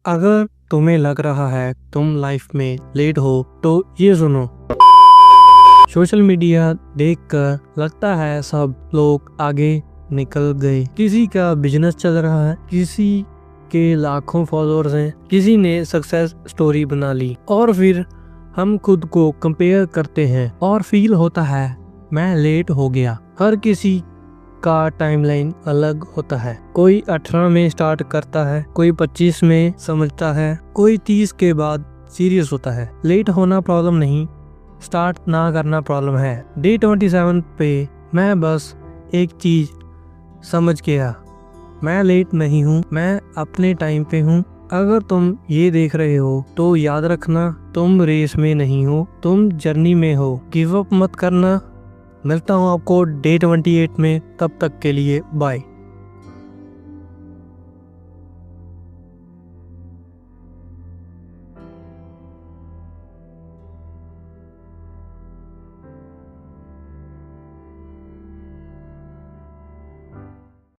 अगर तुम्हें लग रहा है तुम लाइफ में लेट हो तो ये सुनो। सोशल मीडिया देखकर लगता है सब लोग आगे निकल गए। किसी का बिजनेस चल रहा है, किसी के लाखों फॉलोअर्स हैं, किसी ने सक्सेस स्टोरी बना ली और फिर हम खुद को कंपेयर करते हैं और फील होता है मैं लेट हो गया। हर किसी का टाइमलाइन अलग होता है। कोई 18 में स्टार्ट करता है, कोई 25 में समझता है, कोई 30 के बाद सीरियस होता है। लेट होना प्रॉब्लम नहीं, स्टार्ट ना करना प्रॉब्लम है। डे 27 पे मैं बस एक चीज समझ गया, मैं लेट नहीं हूँ, मैं अपने टाइम पे हूँ। अगर तुम ये देख रहे हो तो याद रखना तुम रेस में नहीं हो, तुम जर्नी में हो। गिव अप मत करना। मिलता हूँ आपको डे 28 में, तब तक के लिए बाय।